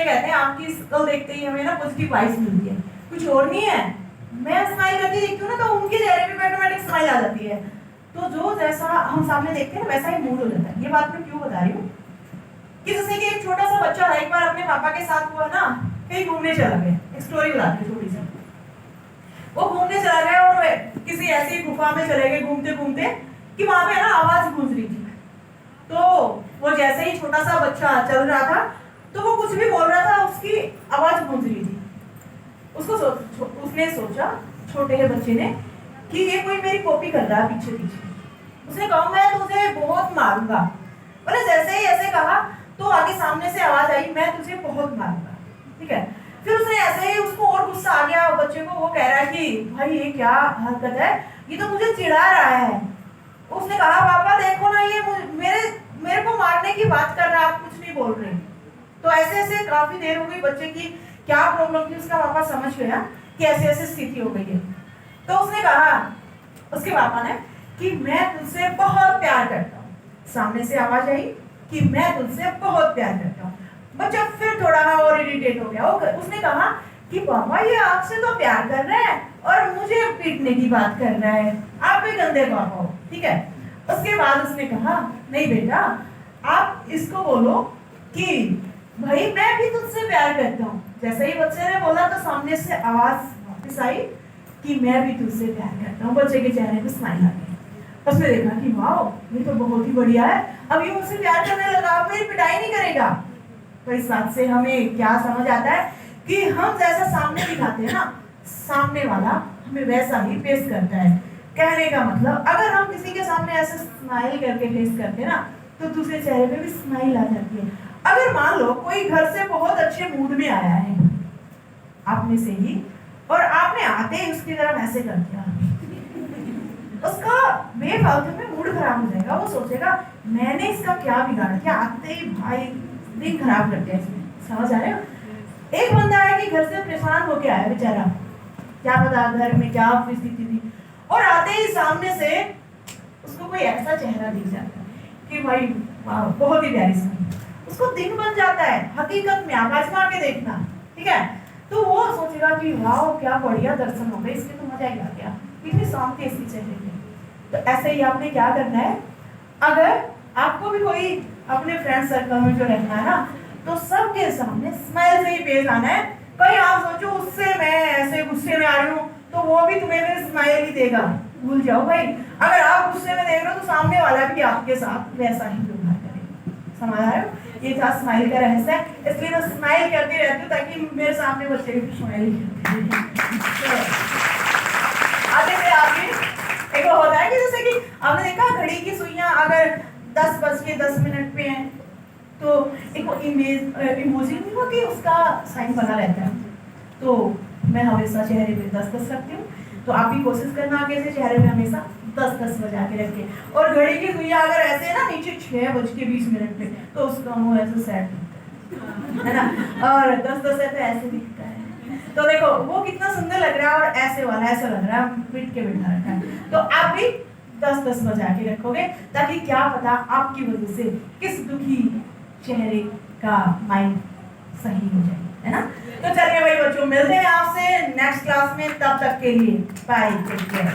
कहते हैं आपकी शक्ल देखते ही हमें ना पॉजिटिव वाइब्स मिलती है, कुछ और नहीं है। मैं स्माइल करती देखती हूँ ना तो उनके चेहरे पे ऑटोमेटिक स्माइल आ जाती है। तो जो जैसा हम सामने देखते हैं ना वैसा ही मूड हो जाता है। ये बात मैं क्यों बता रही हूँ कि जैसे कि एक छोटा सा बच्चा एक बार अपने पापा के साथ हुआ ना, कहीं घूमने चला गया। एक स्टोरी बताती हूँ छोटी सी। वो घूमने चला गया और किसी ऐसी गुफा में चले गए घूमते घूमते कि वहां पे ना आवाज गूंज रही थी। तो वो जैसे ही छोटा सा बच्चा चल रहा था तो वो कुछ भी बोल रहा था, उसकी आवाज गूंज रही थी। उसने सोचा छोटे के बच्चे ने कि ये कोई मेरी कॉपी कर रहा है पीछे पीछे। उसने कहा मैं तुझे बहुत मारूंगा। बोले जैसे ही ऐसे कहा तो आगे सामने से आवाज आई मैं तुझे बहुत मारूंगा। ठीक है, फिर उसने ऐसे ही उसको और गुस्सा आ गया बच्चे को। वो कह रहा है कि भाई ये क्या हरकत है, ये तो मुझे चिढ़ा रहा है। उसने कहा पापा देखो ना ये मेरे को मारने की बात कर रहा है, आप कुछ नहीं बोल रहे। तो ऐसे ऐसे काफी देर हो गई, बच्चे की क्या प्रॉब्लम थी उसका पापा समझ गया कि ऐसे ऐसे स्थिति हो गई है। तो उसने कहा उसके पापा ने कि मैं तुझसे बहुत प्यार करता हूँ। सामने से आवाज आई कि मैं तुझसे बहुत प्यार करता हूँ। बच्चा फिर थोड़ा और इरिटेट हो गया। उसने कहा कि पापा ये आपसे तो प्यार कर रहा है और मुझे पीटने की बात कर रहा है, आप भी गंदे पापा हो। ठीक है, उसके बाद उसने कहा नहीं बेटा आप इसको बोलो कि भाई मैं भी तुझसे प्यार करता हूँ। जैसे ही बच्चे ने बोला तो सामने से आवाज वापस आई कि मैं भी तुझसे प्यार करता हूँ। बच्चे के चेहरे पे स्माइल आ गई। उसने देखा कि वाह ये तो बहुत ही बढ़िया है, अब ये मुझसे प्यार करने लगा, अब मेरी पिटाई नहीं करेगा। तो इस बात से हमें क्या समझ आता है कि हम जैसा सामने दिखाते हैं ना, सामने वाला हमें वैसा ही फेस करता है। कहने का मतलब अगर हम किसी के सामने ऐसे स्माइल करके फेस करते हैं ना तो दूसरे चेहरे पे भी स्माइल आ जाती है। अगर मान लो कोई घर से बहुत अच्छे मूड में आया है आप में से ही, और आपने आते ही उसकी तरफ ऐसे कर दिया, उसका बेफालतू में मूड खराब हो जाएगा। वो सोचेगा मैंने इसका क्या बिगाड़ा, क्या आते ही भाई दिन खराब कर दिया इसने। समझ आ रहे हो? एक बंदा है कि घर से परेशान होके आया बेचारा, क्या पता घर में क्या परिस्थिति थी, और आते ही सामने से उसको कोई ऐसा चेहरा दिख जाता है कि भाई वाह बहुत ही प्यारी सी, उसको दिन बन जाता है हकीकत में। आप आजमा के देखना, ठीक है? तो वो सोचेगा कि वाह क्या बढ़िया दर्शन हो गए इसके, तो मजा ही आ गया, इतनी शांति इसकी चेहरे पे। तो ऐसे ही आपने क्या करना है, अगर आपको भी कोई अपने फ्रेंड सर्कल में जो रहना है ना, तो सबके सामने स्माइल से ही पेश आना है। कहीं आप सोचो उससे मैं ऐसे गुस्से में आ रही हूँ तो वो भी तुम्हें मेरे स्माइल ही देगा, भूल जाओ भाई। अगर आप गुस्से में देख रहे हो तो सामने वाला भी आपके साथ वैसा ही व्यवहार करेगा। समझ आ रहे हो? ये था स्माइल का रहस्य, इसलिए मैं स्माइल करती रहती हूँ ताकि मेरे सामने बच्चे भी स्माइल आगे से आगे। एक होता है कि जैसे कि आपने देखा घड़ी की सुइयां अगर 10:10 पे हैं तो एक वो इमोजी नहीं होती, उसका साइन बना रहता है। तो मैं हमेशा चेहरे पे 10:10 रखती हूँ। तो आप भी कोशिश करना आगे से चेहरे पे हमेशा 10:10 बजा के रखे। और घड़ी की सुइयां अगर ऐसे ना नीचे 6:20 पे तो उसका मुंह ऐसे सेट है ना, और 10:10 है तो ऐसे दिखता है। तो देखो वो कितना सुंदर लग रहा है, और ऐसे वाला ऐसा लग रहा है पीट के बैठा रखा है। तो आप भी 10:10 बजा के रखोगे ताकि क्या पता आपकी वजह से किस दुखी चेहरे का माइंड सही हो जाए, है ना? तो चलिए भाई बच्चों, मिलते हैं आपसे नेक्स्ट क्लास में, तब तक के लिए बाय, टेक केयर।